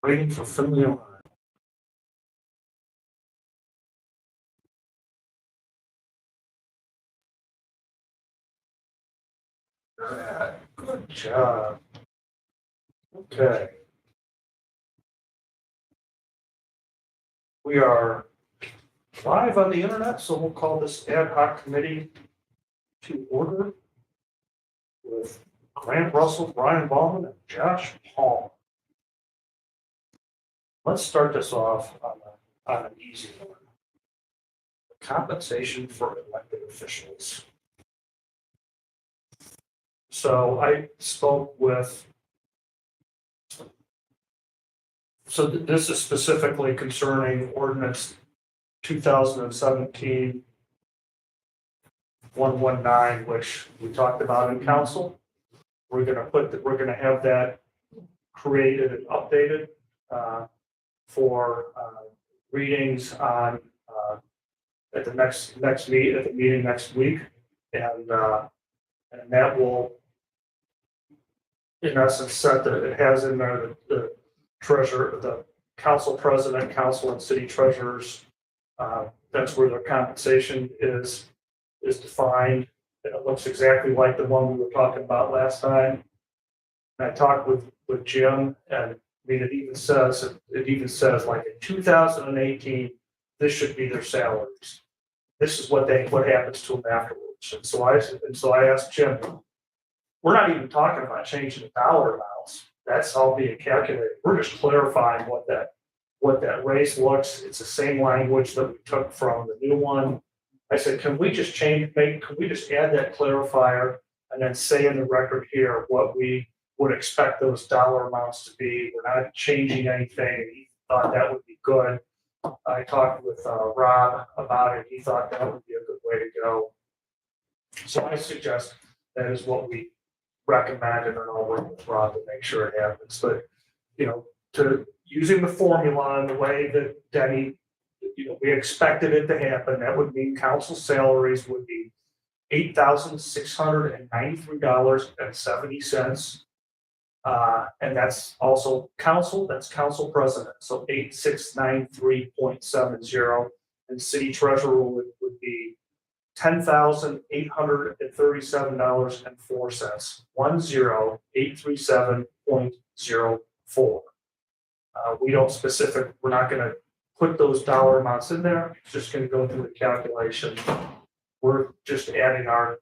Waiting for Finley on. Alright, good job. Okay. We are live on the internet, so we'll call this ad hoc committee to order with Grant Russell, Brian Ballman, and Josh Paul. Let's start this off on an easy one. Compensation for elected officials. So I spoke with, this is specifically concerning ordinance 2017-119, which we talked about in council. We're gonna have that created and updated for readings on at the meeting next week, and that will, in essence, set that it has in there the treasurer, the council president, council and city treasurers. That's where their compensation is defined. It looks exactly like the one we were talking about last time. And I talked with Jim, and I mean, it even says like in 2018, this should be their salaries. This is what happens to them afterwards. And so I asked Jim, we're not even talking about changing the dollar amounts. That's all being calculated. We're just clarifying what that raise looks. It's the same language that we took from the new one. I said, can we just add that clarifier and then say in the record here what we would expect those dollar amounts to be? We're not changing anything. He thought that would be good. I talked with Rob about it. He thought that would be a good way to go. So I suggest that is what we recommended, and I'll work with Rob to make sure it happens. But, to using the formula in the way that Denny, we expected it to happen, that would mean council salaries would be $8,693.70. And that's also council, that's council president. So 8693.70, and city treasurer would be $10,837.04, 10837.04. We're not going to put those dollar amounts in there. It's just going to go through the calculation. We're just adding our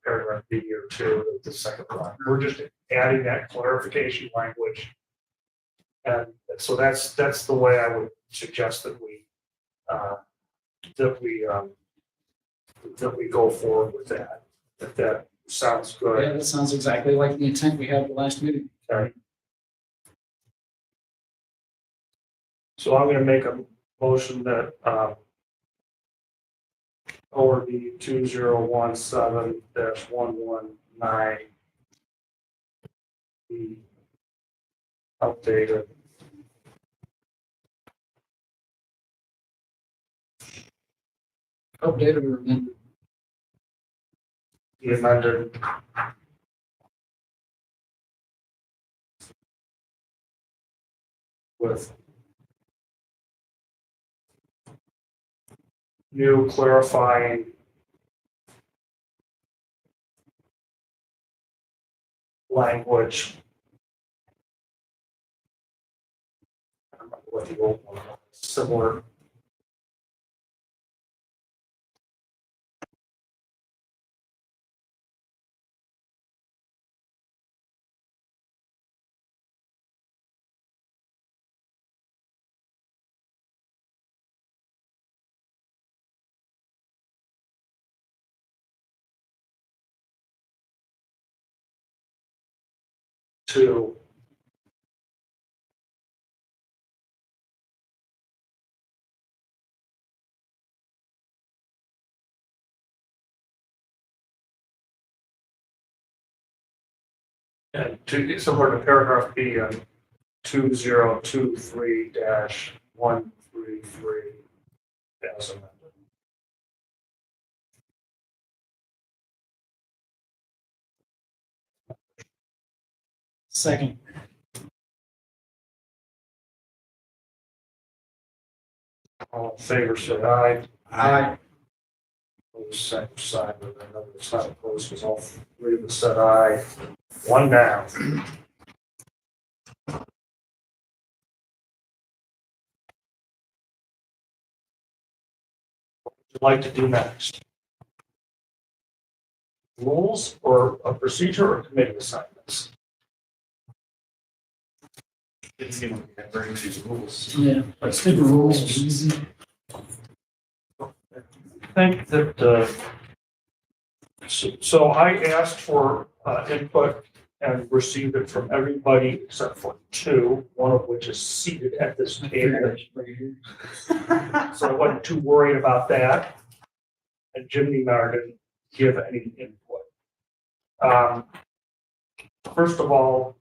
paragraph B or two, the second one. We're just adding that clarification language. And so that's the way I would suggest that we go forward with that. If that sounds good. Yeah, that sounds exactly like the intent we had at the last meeting. Okay. So I'm going to make a motion that ORD 2017-119 be updated. Updated or amended? Be amended with new clarifying language. I don't remember what the old one was. Similar. To similar to paragraph B on 2023-133 as amended. Second. All in favor, say aye. Aye. Opposed, same sign, but I know it's not opposed, because all three of us said aye. One down. What would you like to do next? Rules or a procedure or committee assignments? Didn't seem like we had very many rules. Yeah, let's do the rules. Easy. I think that, so I asked for input and received it from everybody except for two, one of which is seated at this table. So I wasn't too worried about that. And Jimmy Meyer didn't give any input. First of all,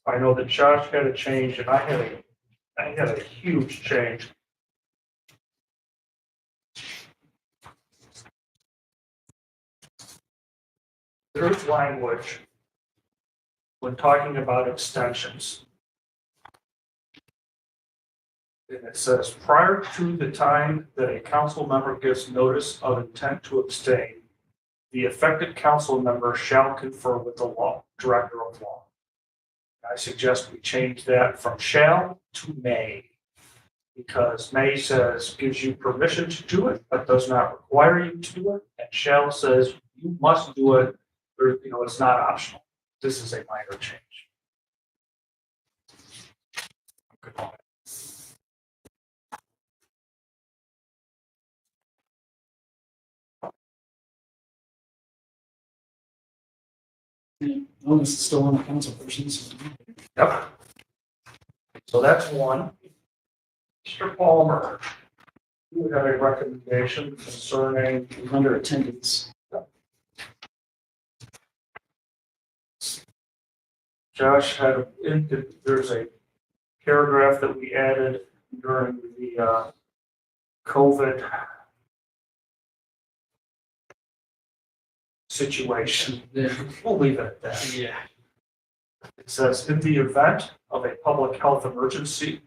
I know that Josh had a change and I had a huge change. There's language when talking about extensions. And it says, prior to the time that a council member gives notice of intent to abstain, the affected council member shall confer with the director of law. I suggest we change that from shall to may, because may says gives you permission to do it, but does not require you to do it, and shall says you must do it, or, it's not optional. This is a minor change. Good point. Well, it's still on the council person, so. Yep. So that's one. Mr. Palmer, you had a recommendation concerning, Under attendance. Josh had, there's a paragraph that we added during the COVID situation. Yeah. We'll leave it at that. Yeah. It says, in the event of a public health emergency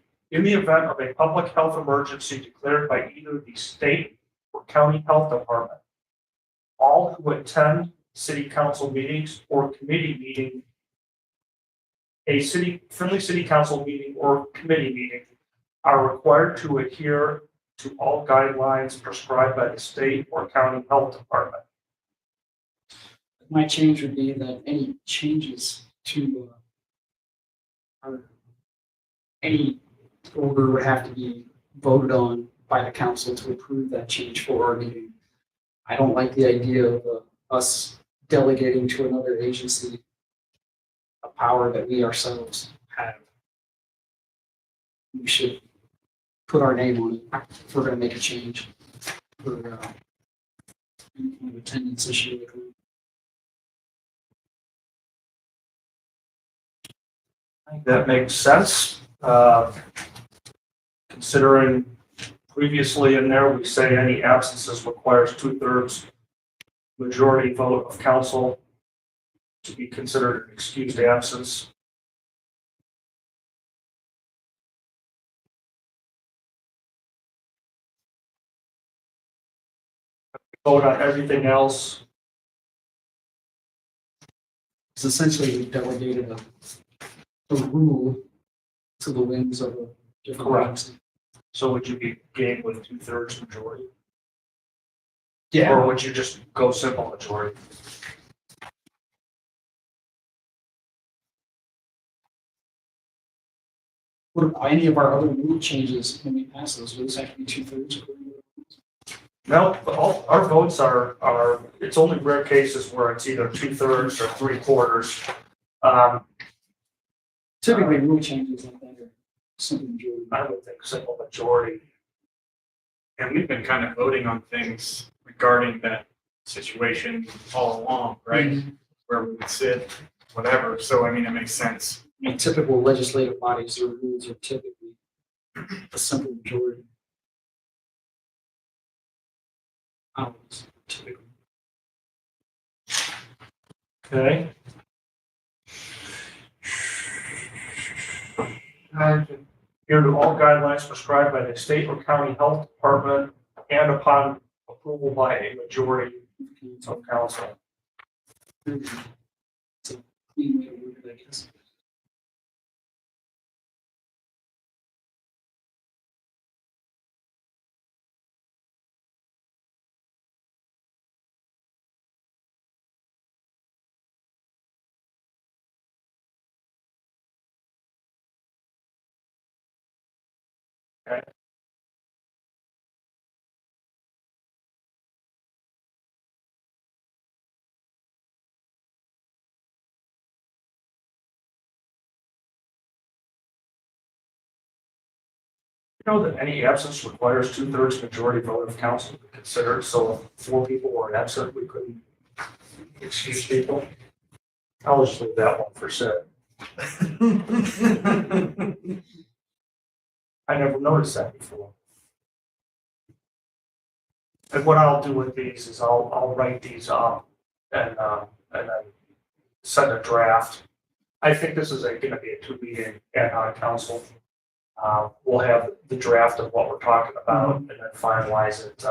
declared by either the state or county health department, all who attend city council meetings or committee meeting, friendly city council meeting or committee meeting are required to adhere to all guidelines prescribed by the state or county health department. My change would be that any changes to any order would have to be voted on by the council to approve that change for our meeting. I don't like the idea of us delegating to another agency a power that we ourselves have. We should put our name on it if we're going to make a change for any kind of attendance issue. I think that makes sense. Considering previously in there, we say any absences requires 2/3 majority vote of council to be considered an excused absence. Vote on everything else. It's essentially we delegated a rule to the whims of a different. Correct. So would you be game with 2/3 majority? Yeah. Or would you just go simple majority? What about any of our other rule changes when we pass those? Will this have to be 2/3? No, but all our votes are, it's only rare cases where it's either 2/3 or 3/4. Typically, rule changes like that are simple majority. I would think simple majority. And we've been kind of voting on things regarding that situation all along, right? Where we would sit, whatever. So, I mean, it makes sense. In typical legislative bodies, their rules are typically a simple majority. Typically. Okay. adhere to all guidelines prescribed by the state or county health department and upon approval by a majority of council. It's a clean way to word it, I guess. You know that any absence requires 2/3 majority vote of council to be considered, so if 4 people were absent, we couldn't excuse people. I'll just leave that one for Sid. I never noticed that before. And what I'll do with these is I'll write these up and then send a draft. I think this is gonna be a 2-meeting ad hoc council. We'll have the draft of what we're talking about and then finalize it,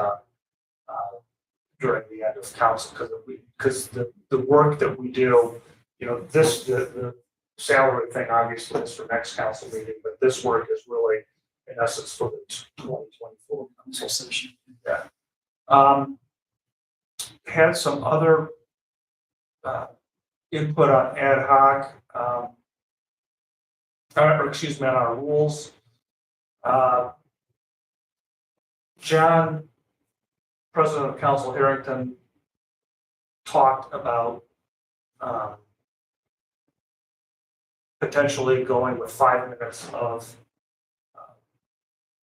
during the end of council, because the work that we do, you know, the salary thing obviously is for next council meeting, but this work is really in essence for the 2024 council session. Yeah. Had some other, input on ad hoc, or excuse me, on our rules. John, President of Council Harrington, talked about potentially going with 5 minutes of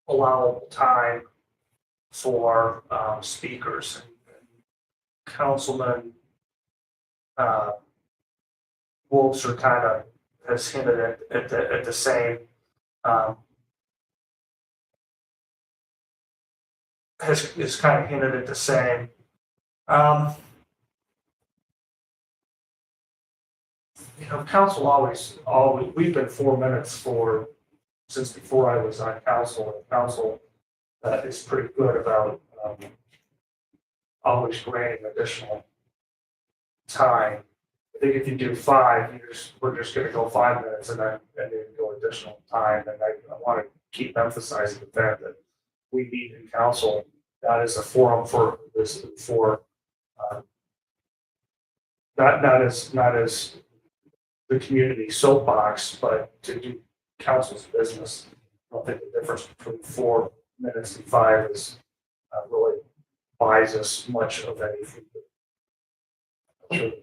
allowable time for speakers. Councilman Wolfser kind of has hinted at the same. Has kind of hinted at the same. You know, council always, we've been 4 minutes since before I was on council, and council is pretty good about always granting additional time. I think if you do 5, we're just gonna go 5 minutes and then go additional time. And I want to keep emphasizing the fact that we meet in council, that is a forum for this, for not as the community soapbox, but to do council's business. I don't think the difference between 4 minutes and 5 is really buys us much of anything. The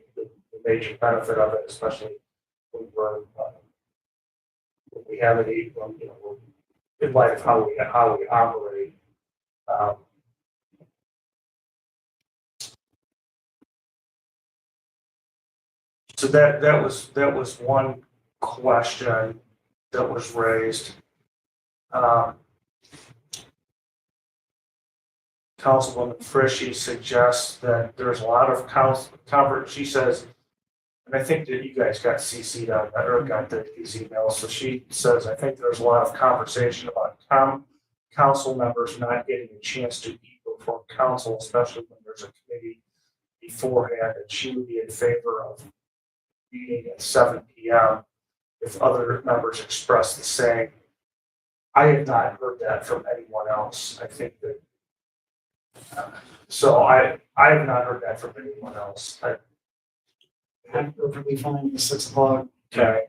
major benefit of it, especially when we have it, you know, in light of how we operate. So that was one question that was raised. Councilwoman Frishy suggests that there's a lot of she says, and I think that you guys got CC'd on that or got these emails. So she says, I think there's a lot of conversation about council members not getting a chance to eat before council, especially when there's a committee beforehand, and she would be in favor of meeting at 7 p.m. if other members express the same. I have not heard that from anyone else. I think that, so I have not heard that from anyone else. I'm perfectly fine with 6 o'clock. Okay.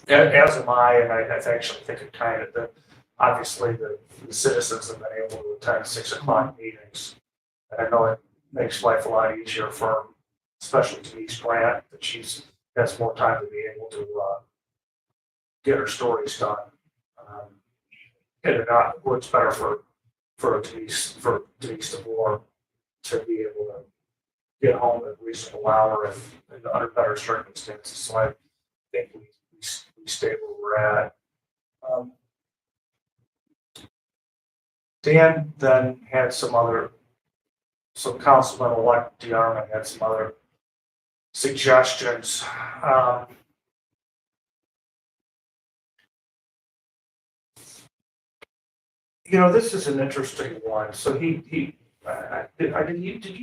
As am I, and I actually think it kind of, obviously the citizens have been able to attend 6 o'clock meetings. And I know it makes life a lot easier for, especially Denise Grant, that she's has more time to be able to get her stories done. And it works better for Denise DeVore to be able to get home at a reasonable hour and under better circumstances. So I think we stay where we're at. Dan then had so Councilman-elect DeArmond had some other suggestions. This is an interesting one. So did you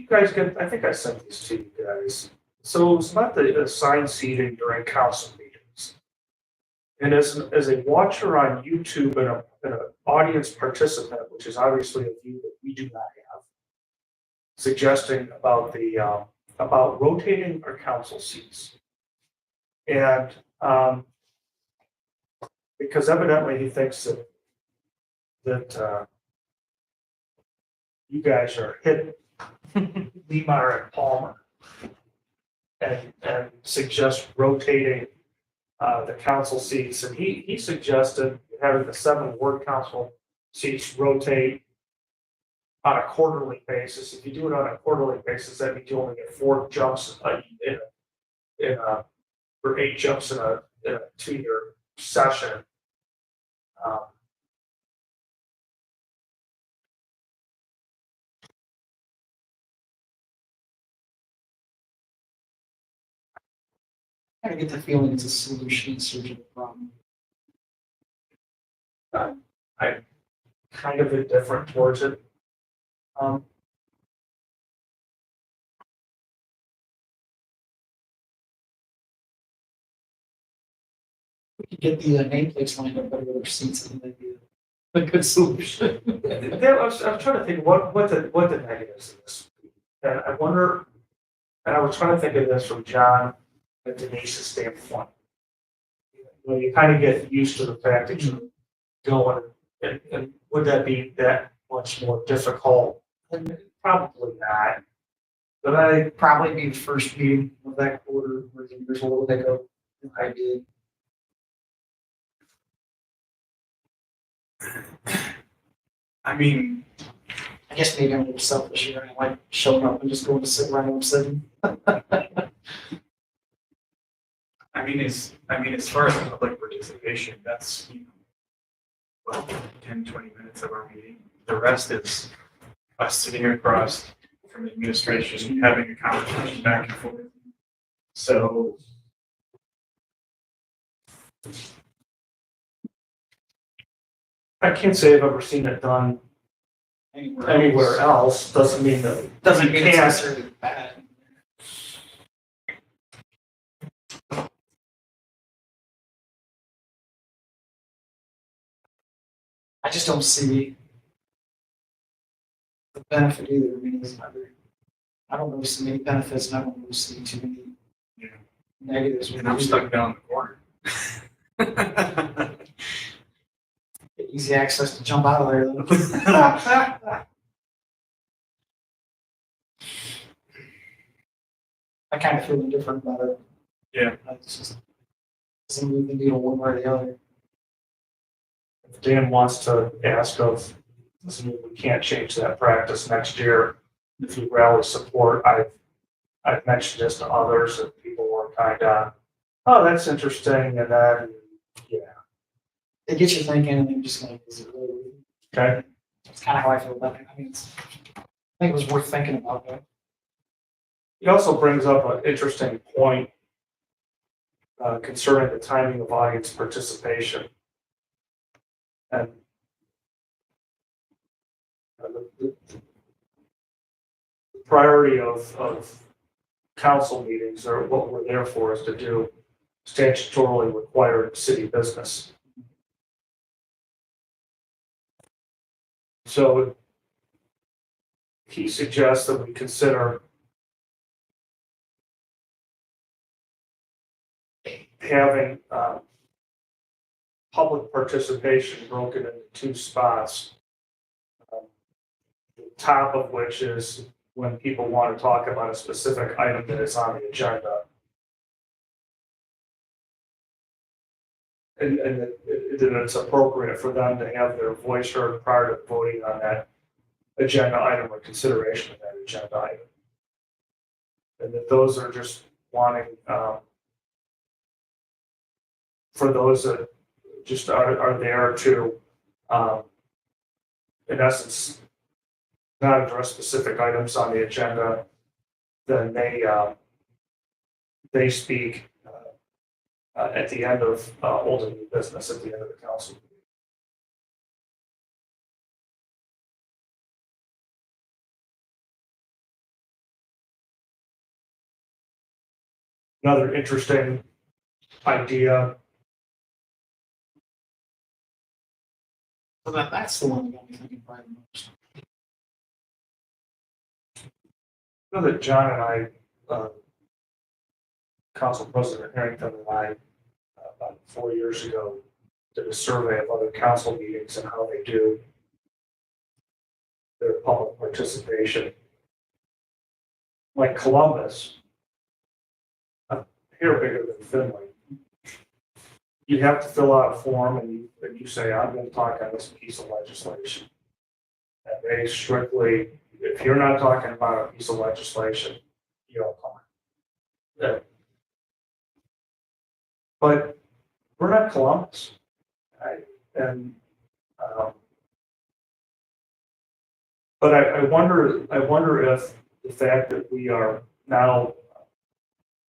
guys get, I think I sent these to you guys. So it's not the assigned seating during council meetings. And as a watcher on YouTube and an audience participant, which is obviously a view that we do not have, suggesting about rotating our council seats. And because evidently he thinks that you guys are hitting Lemar and Palmer and suggest rotating the council seats. And he suggested having the 7 ward council seats rotate on a quarterly basis. If you do it on a quarterly basis, that means you only get 4 jumps or 8 jumps in a 2-year session. I get the feeling it's a solution in search of a problem. I'm kind of indifferent towards it. We could get the nameplates lined up better with our seats, and that'd be a good solution. I'm trying to think what the negatives of this. And I wonder, and I was trying to think of this from John and Denise's standpoint. You kind of get used to the fact that you're going, and would that be that much more difficult? And probably not. But It'd probably be the first meeting of that quarter, where there's a little bit of I did. I mean, I guess maybe I'm a little selfish here. I like showing up and just going to sit right where I'm sitting. as far as public participation, that's, 10, 20 minutes of our meeting. The rest is us sitting across from the administration, having a conversation back and forth. So, I can't say I've ever seen it done anywhere else. Doesn't mean that Doesn't mean it's can't. necessarily bad. I just don't see the benefit either. I mean, I don't really see many benefits, and I don't really see too many Yeah. negatives. and I'm stuck down the corner. Get easy access to jump out of there. Though. I kind of feel indifferent about it. Yeah. It's just doesn't move the needle one way or the other. If Dan wants to ask of, listen, we can't change that practice next year. If you rally support, I've mentioned this to others and people were kind of, oh, that's interesting. And then, yeah. It gets you thinking, and then just like, is it really? Okay. That's kind of how I feel about it. I mean, I think it was worth thinking about that. He also brings up an interesting point concerning the timing of audience participation. And the priority of council meetings, or what we're there for, is to do statutorily required city business. So he suggests that we consider having public participation broken into 2 spots. The top of which is when people want to talk about a specific item that is on the agenda. And that it's appropriate for them to have their voice heard prior to voting on that agenda item or consideration of that agenda item. And that those are just wanting, for those that just are there to, in essence, not address specific items on the agenda, then they speak at the end of old and new business, at the end of the council meeting. Another interesting idea. So that's the one that got me thinking probably the most. I know that John and I, Council President Harrington and I, about 4 years ago, did a survey of other council meetings and how they do their public participation. Like Columbus, here bigger than Finley, you have to fill out a form and you say, I'm going to talk on this piece of legislation. And they strictly, if you're not talking about a piece of legislation, you don't come. Yeah. But we're not Columbus. And, but I wonder if the fact that we are now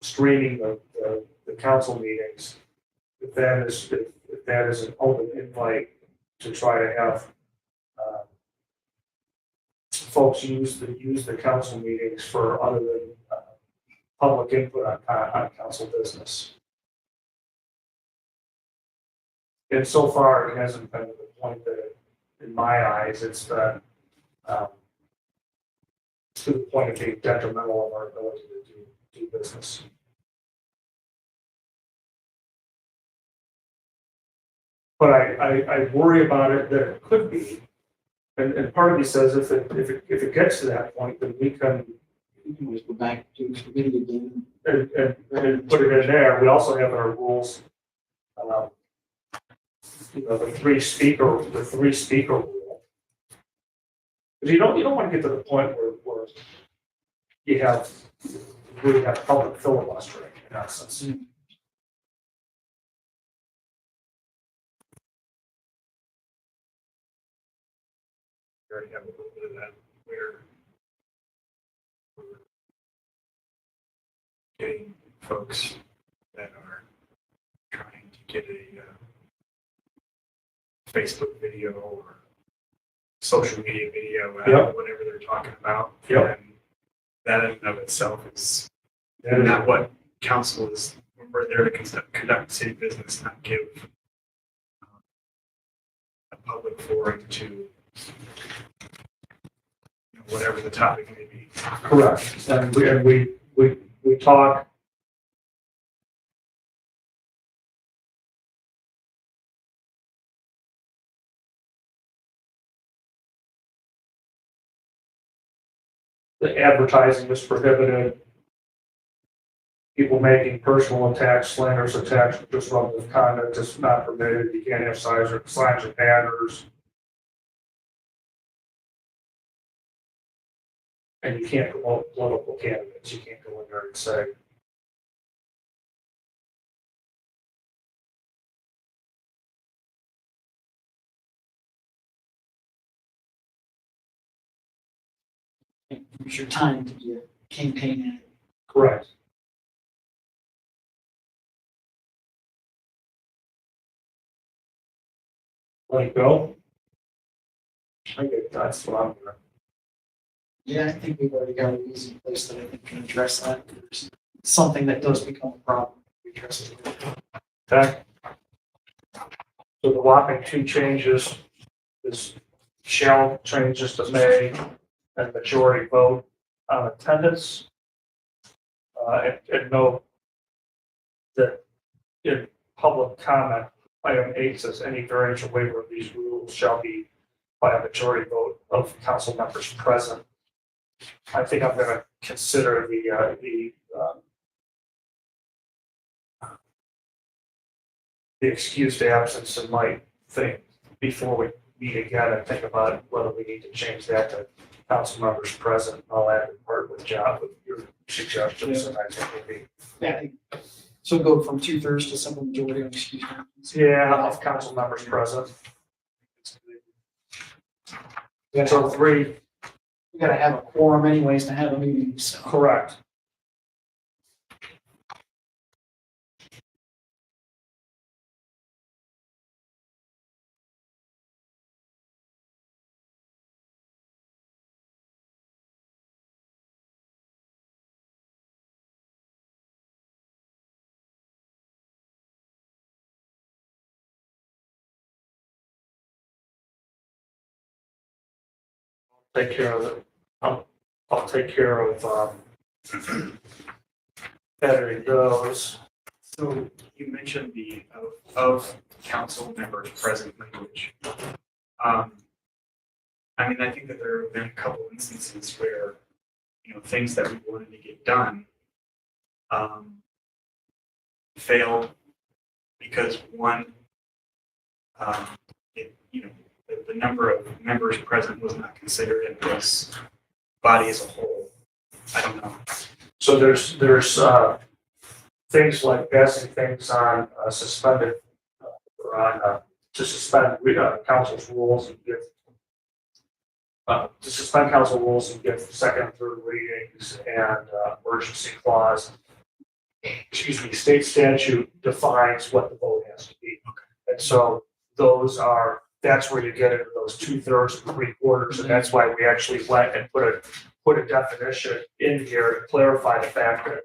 streaming the council meetings, if that is an open invite to try to have folks use the council meetings for other than public input on council business. And so far, it hasn't been to the point that, in my eyes, it's been to the point of being detrimental of our ability to do business. But I worry about it that it could be, and part of me says if it gets to that point, then we can We can always go back to committee again. and put it in there. We also have our rules. The three speaker rule. Because you don't want to get to the point where you really have public filibustering in essence. We already have a little bit of that where we're getting folks that are trying to get a Facebook video or social media video, Yep. whatever they're talking about. Yep. And that in and of itself is not what council is. We're there to conduct city business, not give a public forum to whatever the topic may be. Correct. And we talk. The advertising is prohibited. People making personal attacks, slanders, attacks, disruptive conduct is not permitted. You can't have signs or banners. And you can't promote political candidates. You can't go in there and say, Use your time to be a campaign. correct. Let it go. I think that's what I'm gonna. Yeah, I think we've already got an easy place that I think can address that. If there's something that does become a problem, we address it. Okay. So the whopping 2 changes is shall changes to may and majority vote on attendance. And note that in public comment, item 8 says any variance or waiver of these rules shall be by a majority vote of council members present. I think I'm going to consider the excused absence in my thing before we meet again and think about whether we need to change that to council members present. I'll add the part with John with your suggestions, and I think it'll be. Yeah, so go from 2/3 to simple majority on excuse me. Yeah, of council members present. And so 3, We gotta have a quorum anyways to have a meeting, so. correct. take care of it. I'll take care of, editing those. So you mentioned the of council members present language. I mean, I think that there have been a couple instances where, things that we wanted to get done, failed because one, the number of members present was not considered in this body as a whole. I don't know. So there's things like passing things on suspended, or on, to suspend council's rules and give, to suspend council rules and give second and third readings and emergency clause. Excuse me, state statute defines what the vote has to be. Okay. And so that's where you get into those 2/3 and 3/4, and that's why we actually went and put a definition in here to clarify the fact that,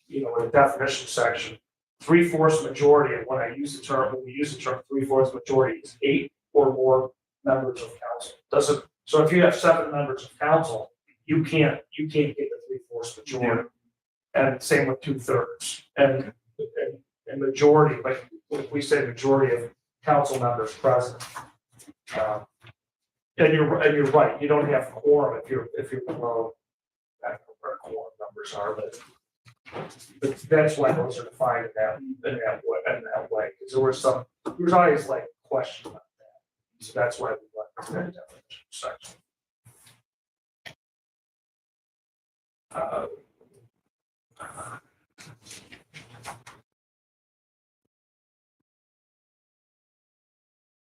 in the definition section, 3/4 majority, and when we use the term 3/4 majority, is 8 or more members of council. So if you have 7 members of council, you can't get the 3/4 majority. And same with 2/3 and majority, but if we say majority of council members present. And you're right, you don't have quorum if you're below, I don't know where quorum numbers are, but that's why those are defined in that way, because there was always like question about that. So that's why we left that definition section.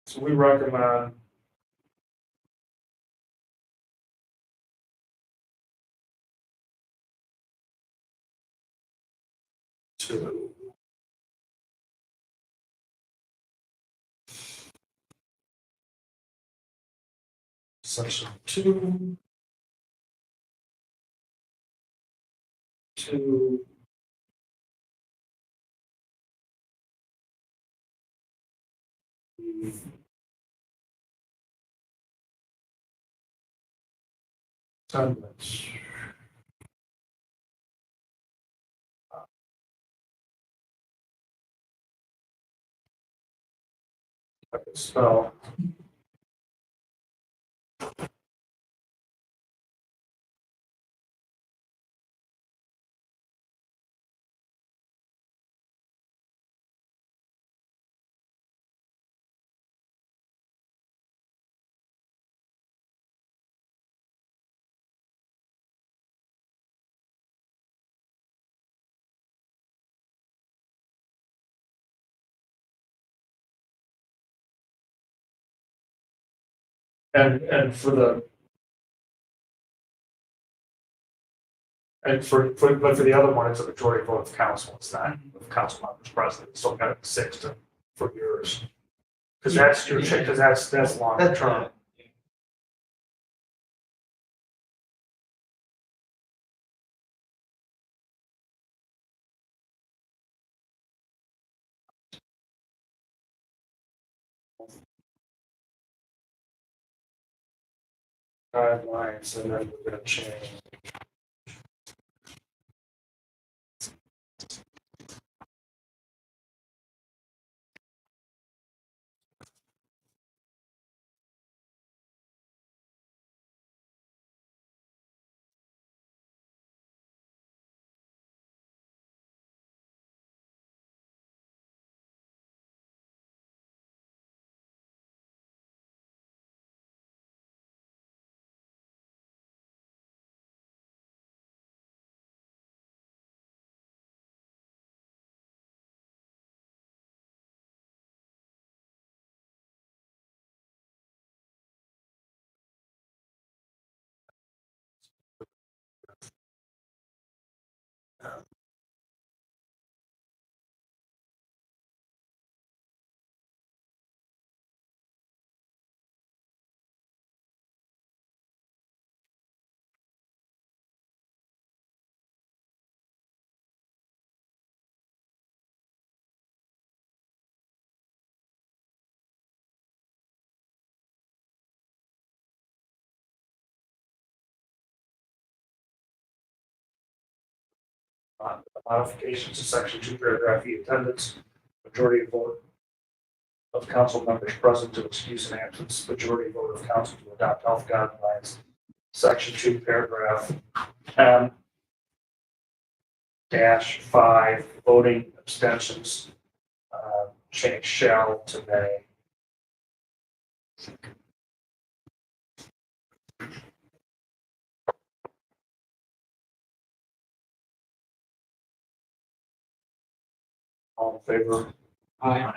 So we recommend to section 2 to amendments. I can spell. And for the but for the other one, it's a majority vote of council. It's not of council members present. It's still got 6 for yours. Because that's your check. Because that's long term. Guidelines, and then we're going to change. Modifications to section 2, paragraph E, attendance, majority vote of council members present to excuse an absence, majority vote of council to adopt health guidelines. Section 2, paragraph M dash 5, voting abstentions, change shall to may. All in favor? Aye.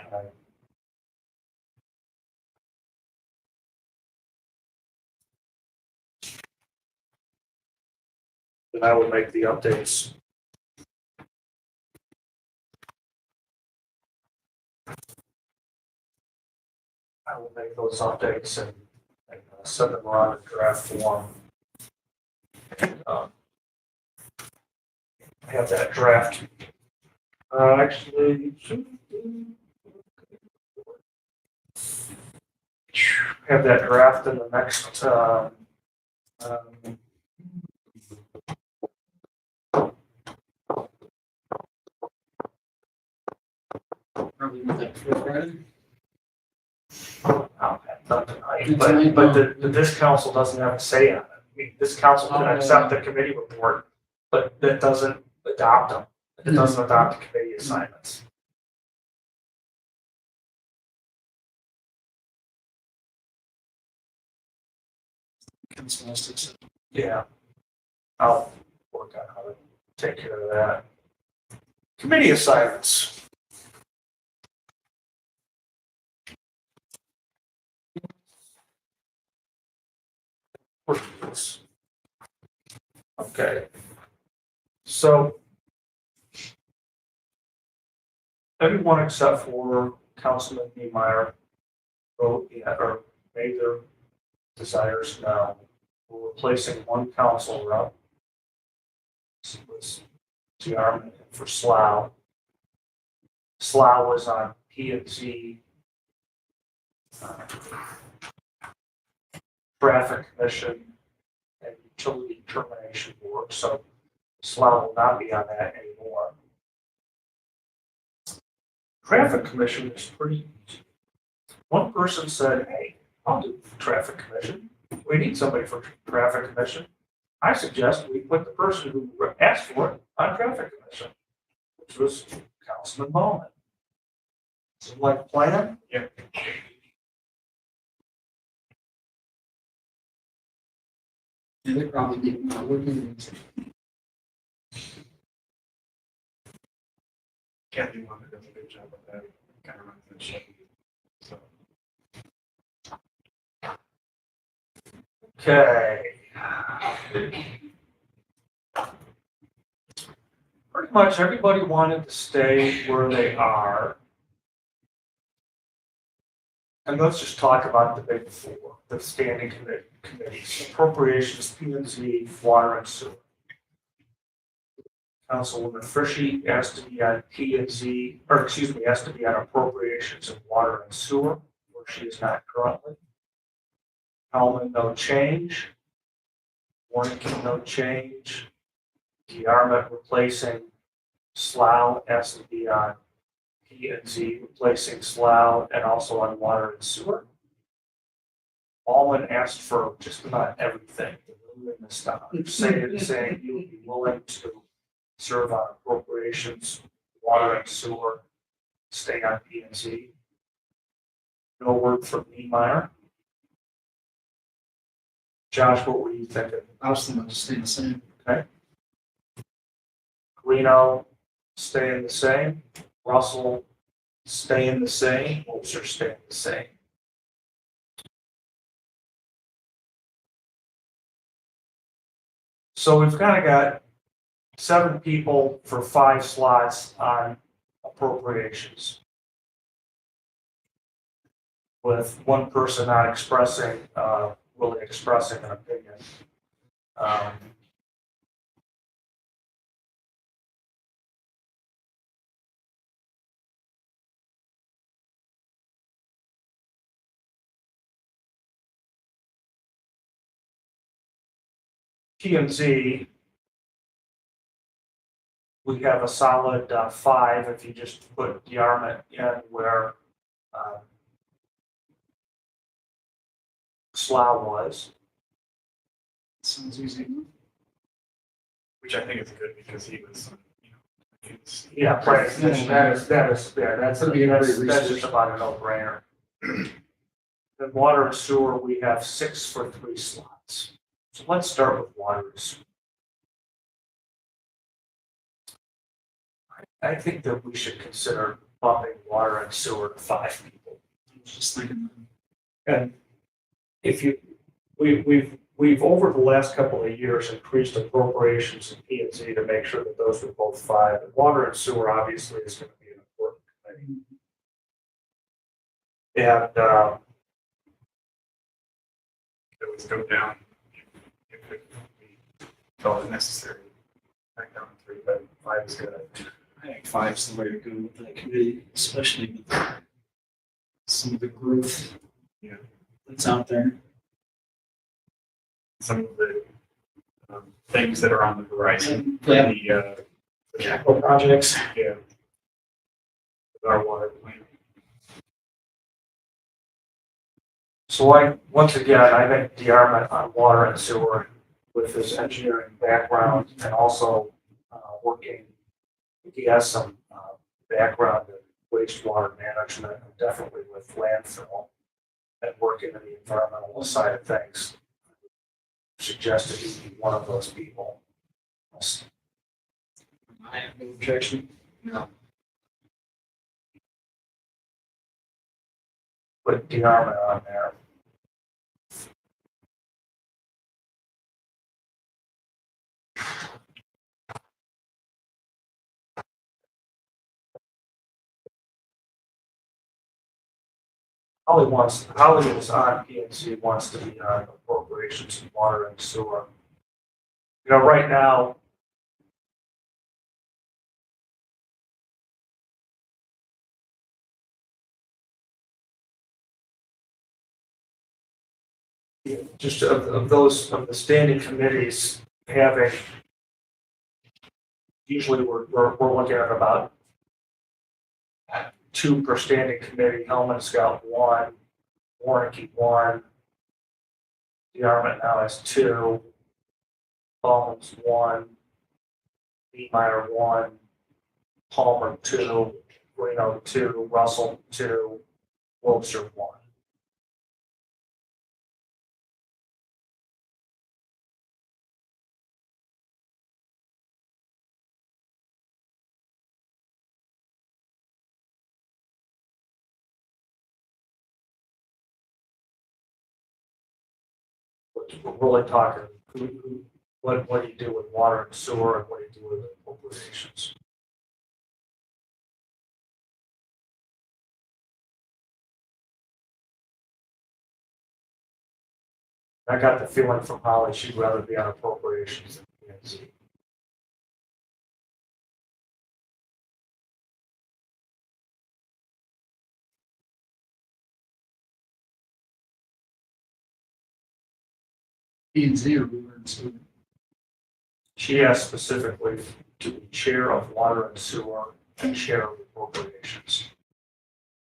Then I would make the updates. I will make those updates and send them around in draft form. And, have that draft. Actually, have that draft in the next, Probably with that for Friday. not tonight, Tonight, but no. this council doesn't have a say on it. I mean, this council can accept the committee report, but that doesn't adopt them. It doesn't adopt the committee assignments. Council has to accept. Yeah. I'll work on how to take care of that. Committee assignments. Okay. So everyone except for Councilman Niemeyer wrote or made their desires known. We're replacing one council rep. This was GR for Slough. Slough was on P and Z. Traffic Commission and Utility Termination Board, so Slough will not be on that anymore. Traffic Commission is pretty easy. One person said, hey, I'll do Traffic Commission. We need somebody for Traffic Commission. I suggest we put the person who asked for it on Traffic Commission, which was Councilman Bowman. Seem like a plan? Yeah. Yeah, they probably need more working. Kathy wanted to do a good job of that, kind of runs the show. So, Okay. Pretty much everybody wanted to stay where they are. And let's just talk about the big four, the standing committees, appropriations, P and Z, water and sewer. Councilwoman Frischie asked to be on P and Z, or excuse me, asked to be on appropriations of water and sewer, where she is not currently. Hellman, no change. Warnicki, no change. Yarmouth replacing Slough, has to be on P and Z, replacing Slough, and also on water and sewer. Allman asked for just about everything, moving this down, saying he would be willing to serve on appropriations, water and sewer, stay on P and Z. No word from Niemeyer. Josh, what were you thinking? I was thinking just staying the same. Reno, staying the same. Russell, staying the same. Holzer, staying the same. So we've kind of got 7 people for 5 slots on appropriations, with one person not expressing, really expressing an opinion. P and Z, we have a solid 5 if you just put Yarmouth in where Slough was. Sounds easy. Which I think is good because he was, he was. Yeah, planning commission, that's That'd be a great that's resource. just about a no-brainer. Then water and sewer, we have 6 for 3 slots. So let's start with water and sewer. I think that we should consider bumping water and sewer to 5 people. I was just thinking, And if you, we've over the last couple of years increased appropriations in P and Z to make sure that those are both 5. And water and sewer obviously is going to be an important committee. And It was go down if it felt necessary. Back down to 3, but 5 is good. I think 5's the way to go with that committee, especially with some of the growth Yeah. that's out there. Some of the things that are on the horizon. Yeah. The Capital projects. yeah. With our water plant. so once again, I think DeArmond on water and sewer with his engineering background and also working, he has some background in wastewater management and definitely with landfill and working in the environmental side of things. Suggested he be one of those people. I have no objection. No. Put DeArmond on there. Holly is on P and Z, wants to be on appropriations and water and sewer. You know, right now, just of those, of the standing committees having, usually we're looking at about 2 per standing committee. Hellman's got 1, Warnicki 1, DeArmond now has 2, Ballman's 1, Niemeyer 1, Palmer 2, Reno 2, Russell 2, Wiltshire 1. We're really talking, what do you do with water and sewer and what do you do with appropriations? I got the feeling from Holly, she'd rather be on appropriations than P and Z. P and Z or water and sewer. She asked specifically to be chair of water and sewer and chair of appropriations.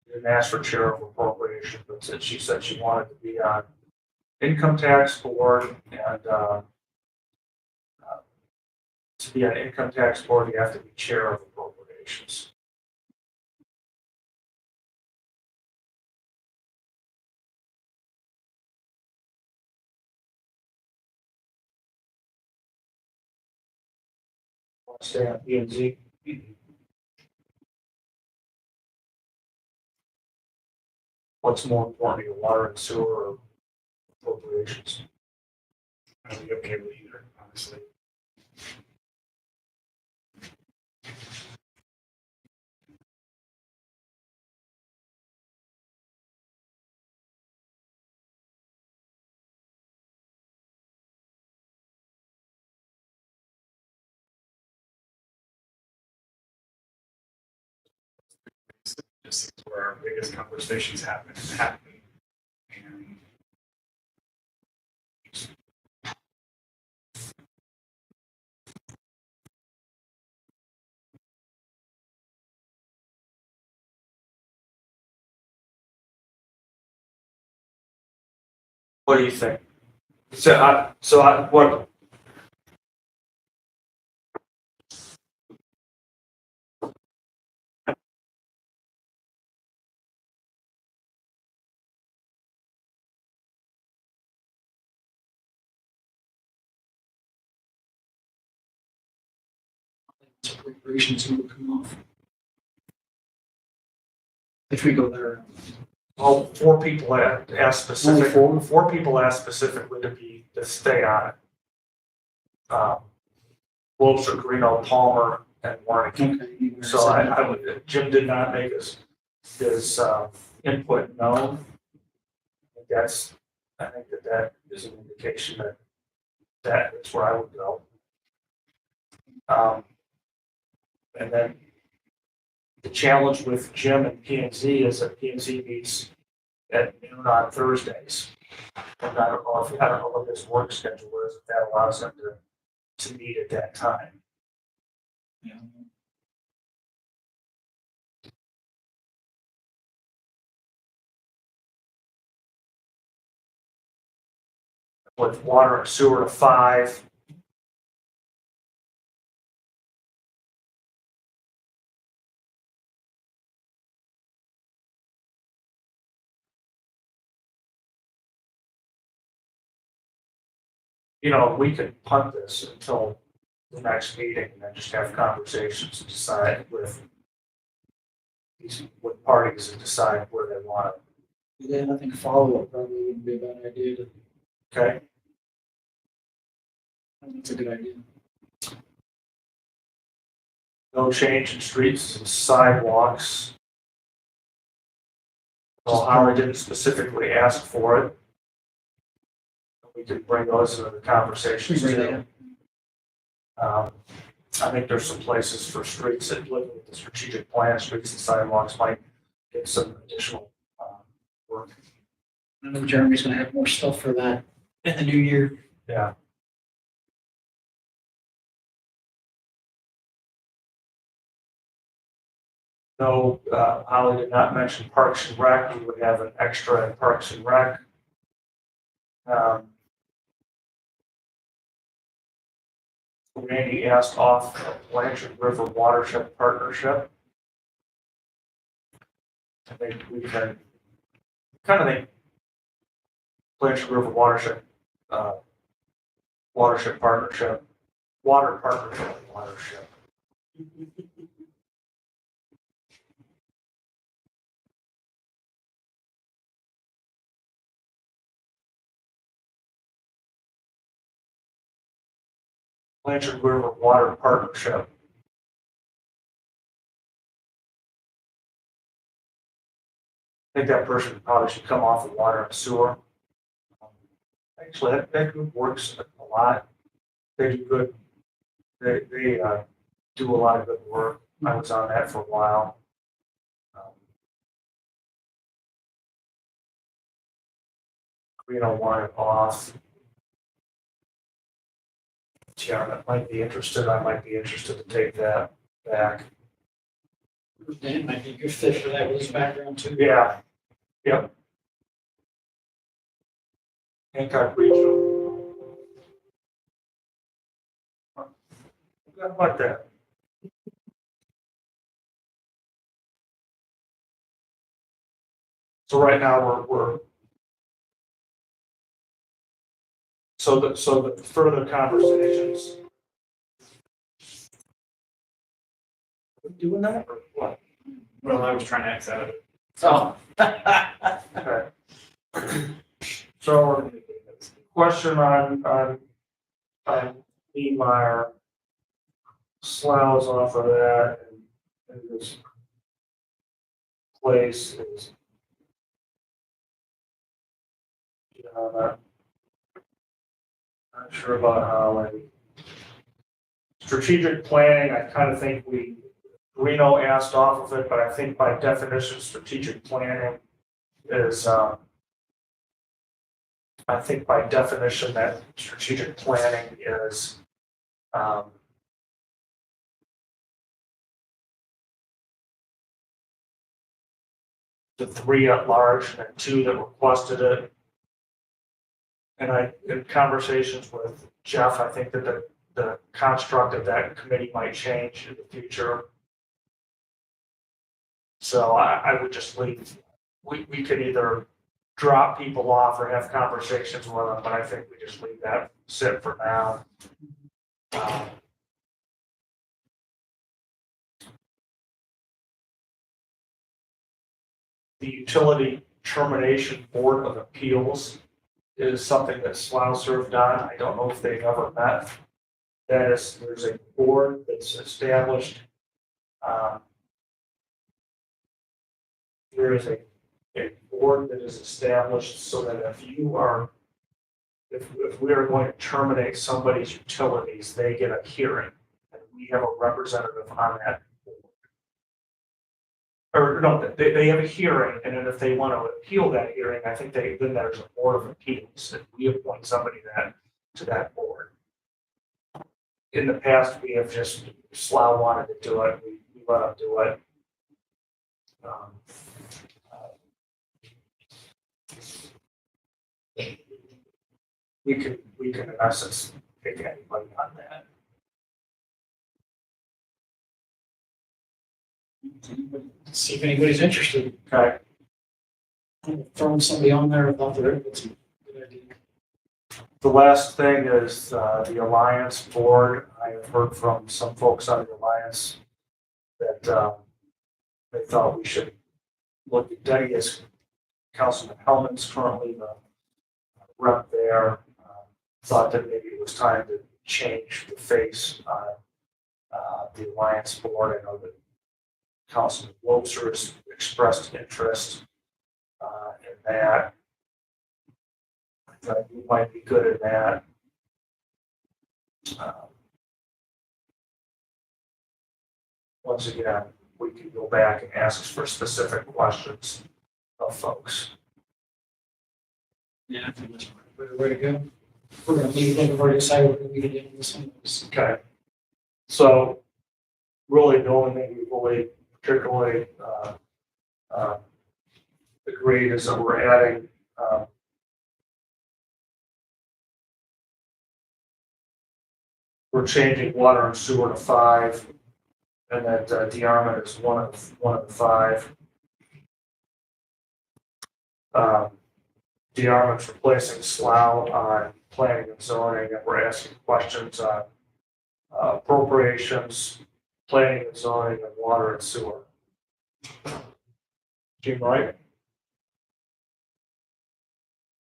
Didn't ask for chair of appropriation, but she said she wanted to be on income tax board and to be on income tax board, you have to be chair of appropriations. Want to stay on P and Z? What's more important, your water and sewer or appropriations? I'd be okay with either, honestly. This is where our biggest conversations happen. And What do you think? What, Appropriations will come off. If we go there. well, four people asked Only specific, four? four people asked specifically to stay on it. Wiltshire, Greeno, Palmer, and Warnick. Okay. So I would, Jim did not make his input known. I think that is an indication that is where I would go. And then the challenge with Jim and P and Z is that P and Z meets at noon on Thursdays. And I don't know what his work schedule is, if that allows him to meet at that time. Yeah. With water and sewer to 5. You know, we could punt this until the next meeting and then just have conversations and decide with parties and decide where they want it. Yeah, I think follow-up probably wouldn't be a bad idea. Okay? I think it's a good idea. No change in streets and sidewalks. Well, Howard didn't specifically ask for it. We could bring those into the conversations too. I think there's some places for streets that, looking at the strategic plan, streets and sidewalks might get some additional work. I know Jeremy's gonna have more stuff for that in the new year. Yeah. No, Holly did not mention Parks and Rec. We would have an extra in Parks and Rec. Randy asked off Blanchard River Watershed Partnership. I think we can kind of think Blanchard River Watershed Partnership, watershed. Blanchard River Water Partnership. I think that person probably should come off of water and sewer. Actually, that group works a lot. They do good. They do a lot of good work. I was on that for a while. We don't want it off. Chairman might be interested. I might be interested to take that back. Dan might be a good fit for that with his background too. Yeah. Yep. Hancock Regional. How about that? So right now we're so the further conversations. Are we doing that or what? Well, I was trying to X out of it. Oh. Okay. So question on Niemeyer, Sloughs off of that and this place is. Not sure about how strategic planning, I kind of think Reno asked off of it, but I think by definition, strategic planning is, I think by definition that strategic planning is, the 3 at large and 2 that requested it. in conversations with Jeff, I think that the construct of that committee might change in the future. So I would just leave, we could either drop people off or have conversations with them, but I think we just leave that sit for now. The Utility Termination Board of Appeals is something that Slough served on. I don't know if they've ever met. That is, there's a board that's established. There is a board that is established so that if we are going to terminate somebody's utilities, they get a hearing, and we have a representative on that board. Or no, they have a hearing, and then if they want to appeal that hearing, I think then there's a board of appeals, and we appoint somebody to that board. In the past, we have just, Slough wanted to do it, we let them do it. We can in essence pick anybody on that. See if anybody's interested. Okay. Throwing somebody on there without the that's a good idea. The last thing is the Alliance Board. I have heard from some folks on the Alliance that they thought we should look at Denny as Councilman Hellman's currently the rep there. Thought that maybe it was time to change the face on the Alliance Board. I know that Councilman Wobser has expressed interest in that. I thought you might be good at that. Once again, we can go back and ask for specific questions of folks. Yeah, I think that's a better way to go. We're gonna leave it, we've already decided we're gonna leave it in this one. Okay. So really the only thing we really particularly agreed is that we're adding we're changing water and sewer to 5, and that de-armament is one of the 5. De-armament's replacing Slough on planning and zoning, and we're asking questions on appropriations, planning and zoning, and water and sewer. Jim, right?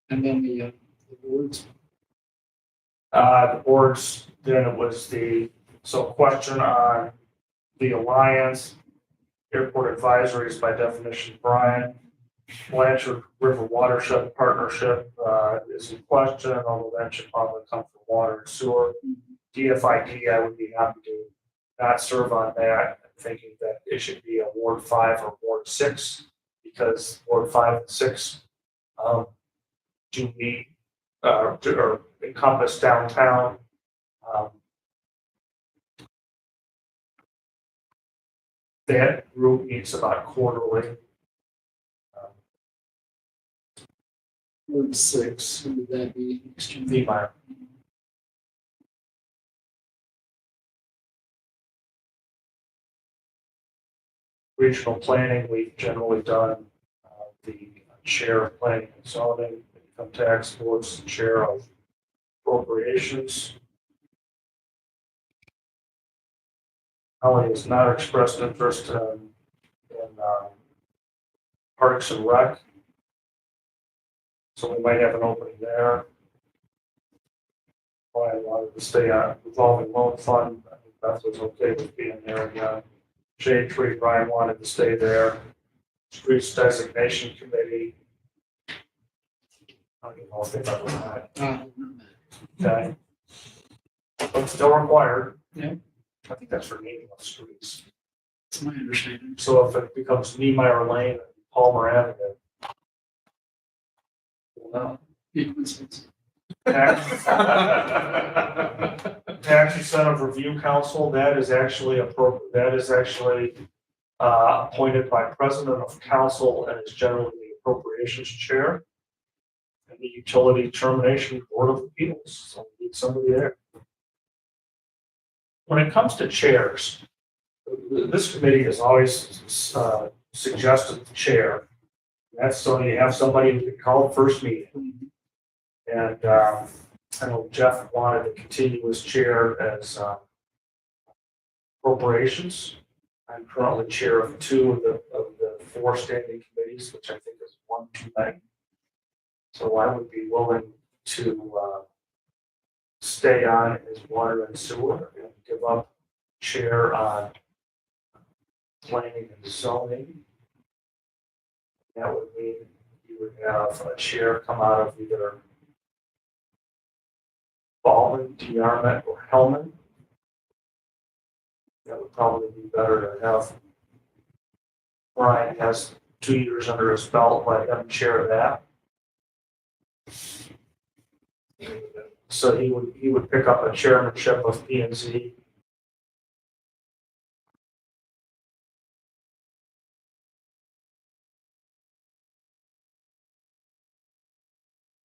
And then the boards. The boards, then it was question on the Alliance, Airport Advisories by definition, Brian. Blanchard River Watershed Partnership is in question, although that should probably come from water and sewer. DFID, I would be happy to not serve on that. I'm thinking that it should be a Ward 5 or Ward 6, because Ward 5 and 6 do meet or encompass downtown. That group meets about quarterly. Word 6, who would that be? Niemeyer. Regional planning, we've generally done the chair of planning and zoning, income tax boards, the chair of appropriations. Holly has not expressed interest in Parks and Rec. So we might have an opening there. Brian wanted to stay on revolving loan fund. I think Beth was okay with being there again. Shade Tree, Brian wanted to stay there. Streets Designation Committee. I don't even know if they've ever met. Okay. But still required. Yeah. I think that's for naming of streets. That's my understanding. So if it becomes Niemeyer Lane and Palmer Avenue, well, Tax Incentive Review Council, that is actually appointed by President of Council and is generally the Appropriations Chair. And the Utility Termination Board of Appeals, so we need somebody there. When it comes to chairs, this committee has always suggested the chair. That's so you have somebody who can call the first meeting. And I know Jeff wanted to continue as chair as appropriations. I'm currently chair of two of the four standing committees, which I think is one too many. So I would be willing to stay on as water and sewer and give up chair on planning and zoning. That would mean you would have a chair come out of either Baldwin, DeArmond, or Hellman. That would probably be better to have. Brian has 2 years under his belt, let him chair that. So he would pick up a chairmanship of P and Z.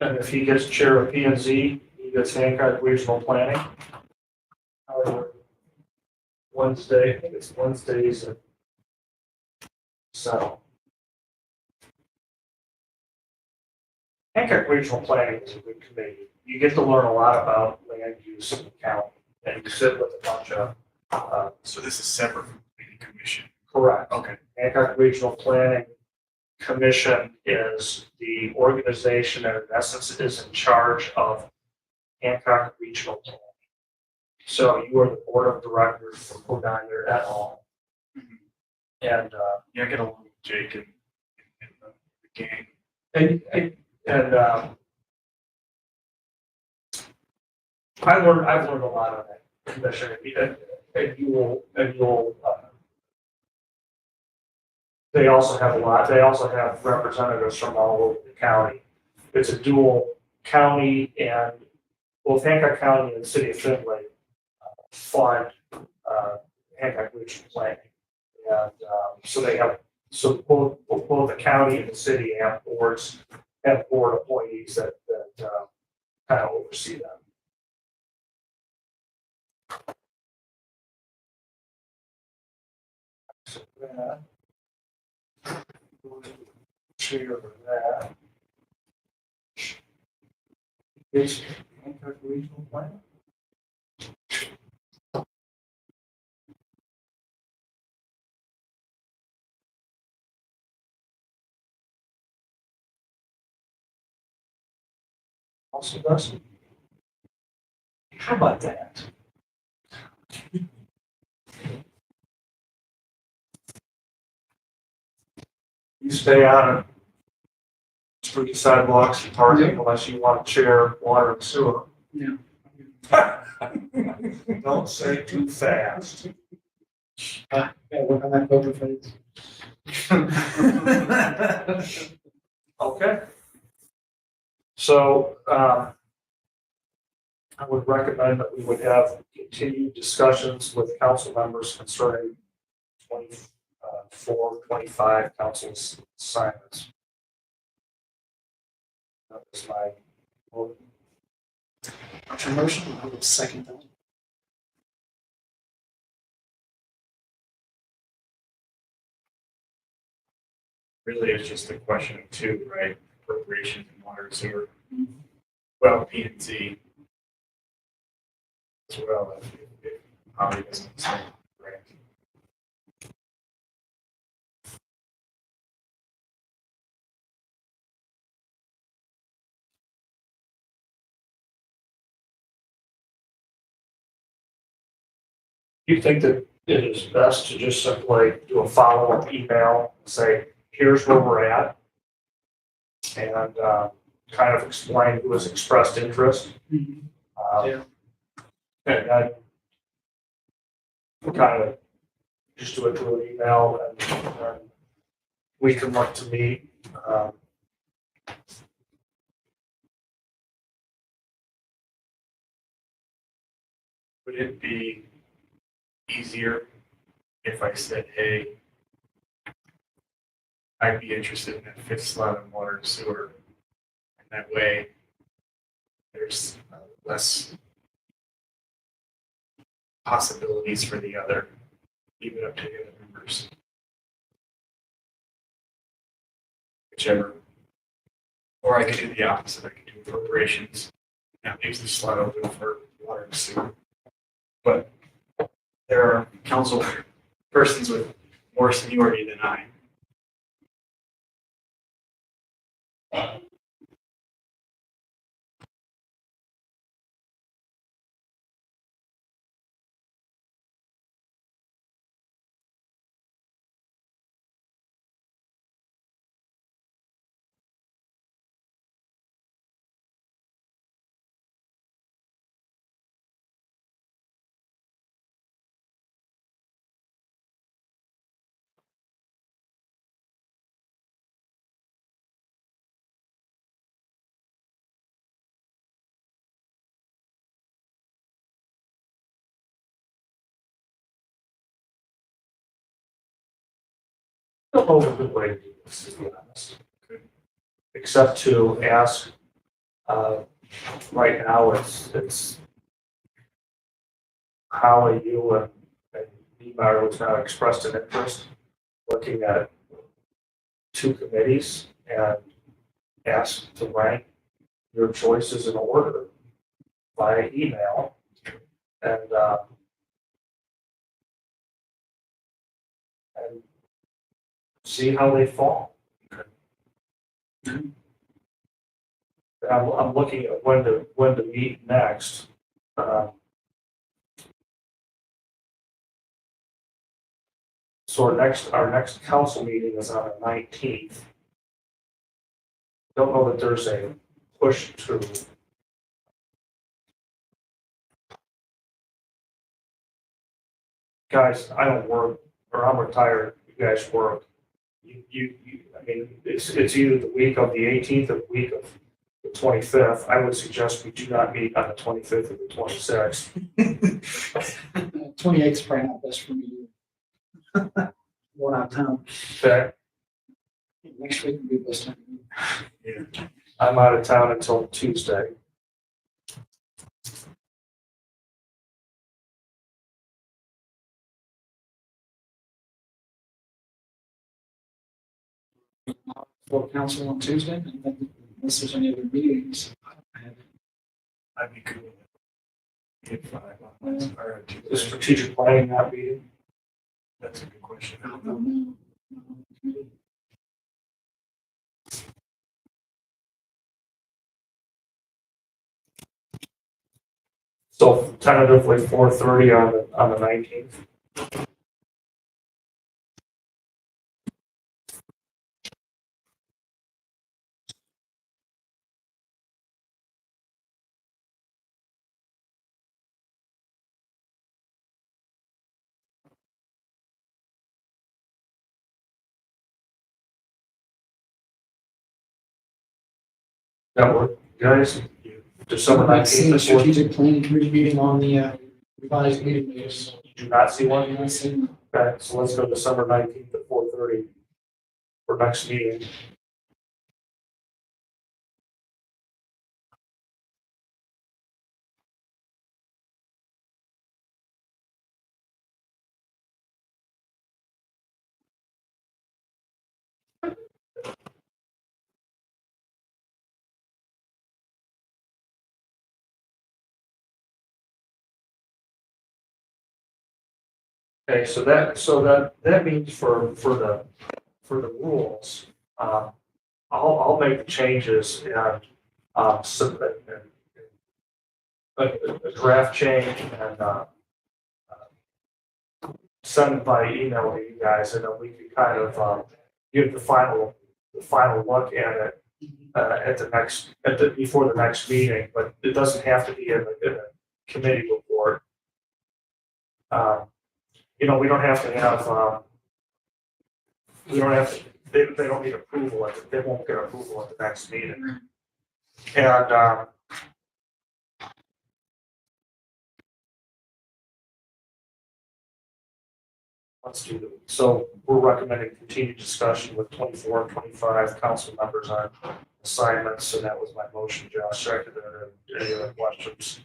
And if he gets chair of P and Z, he gets Hancock Regional Planning. However, Wednesday, I think it's Wednesdays at so. Hancock Regional Planning is a good committee. You get to learn a lot about land use and county, and you sit with a bunch of. So this is separate from the commission. Correct. Okay. Hancock Regional Planning Commission is the organization that in essence is in charge of Hancock Regional Planning. So you are the board of directors for Codiner et al. And Yeah, I get along with Jake and the gang. I've learned a lot on that commission, and you'll. They also have representatives from all over the county. It's a dual county, and both Hancock County and the city of Findlay fund Hancock Regional Planning. And so both the county and the city have board appointees that kind of oversee them. So chair of that. Is Hancock Regional Planning. Also does. How about that? You stay on street sidewalks and parking unless you want to chair water and sewer. Yeah. Don't say too fast. Yeah, work on that poker face. Okay. So, I would recommend that we would have continued discussions with council members concerning 24, 25 council's assignments. That was my vote. What's your motion? I will second that. Really, it's just a question of two, right? Appropriations and water and sewer. Well, P and Z as well, if Holly doesn't say, right? You think that it is best to just simply do a follow-up email, say, here's where we're at, and kind of explain who has expressed interest? Yeah. And then kind of just do it through an email, and we can look to meet. Would it be easier if I said, hey, I'd be interested in that fifth slot in water and sewer? That way, there's less possibilities for the other, leave it up to the other members. Whichever. Or I could do the opposite, I could do appropriations. That leaves the slot open for water and sewer. But there are council persons with more seniority than I. I don't know a good way to do this, to be honest. Except to ask, right now, it's Holly, you and Niemeyer was not expressed an interest looking at two committees and ask to rank your choices in order via email. And see how they fall. And I'm looking at when to meet next. So our next council meeting is on the 19th. Don't know that there's a push to guys, I don't work, or I'm retired, you guys work. I mean, it's either the week of the 18th or the week of the 25th. I would suggest we do not meet on the 25th or the 26th. 28th is probably not best for me. Going out of town. Okay, Next week would be the best time. Yeah. I'm out of town until Tuesday. For council on Tuesday, and then unless there's any other meetings. I'd be cool with it. If I want or The to- strategic planning not meeting. That's a good question. I don't know. So tentatively 4:30 on the 19th. That work, guys? December I've not seen 19th. a strategic planning committee meeting on the revised meeting days. You do not see one? I've not seen. Okay, so let's go December 19th at 4:30 for next meeting. Okay, so that means for the rules, I'll make the changes and submit a draft change and send it by email to you guys, and then we can kind of give the final look at it before the next meeting, but it doesn't have to be in a committee report. You know, we don't have to have, they don't need approval, they won't get approval at the next meeting. And, let's do the, so we're recommending continued discussion with 24 and 25 council members on assignments, and that was my motion. Josh seconded it. Any other questions?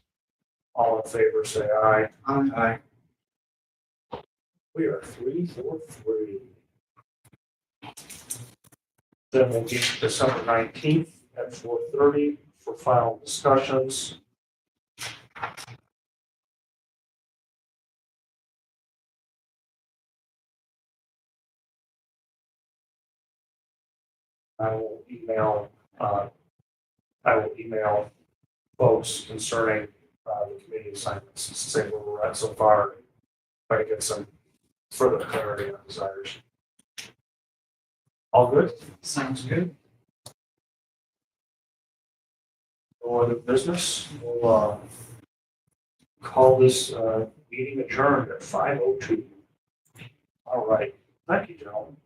All in favor, say aye. Aye. We are 3-4-3. Then we'll meet December 19th at 4:30 for final discussions. I will email folks concerning the committee assignments, to say where we're at so far, try to get some further clarity on desires. All good? Sounds good. No other business? We'll call this meeting adjourned at 5:02. All right. Thank you, gentlemen.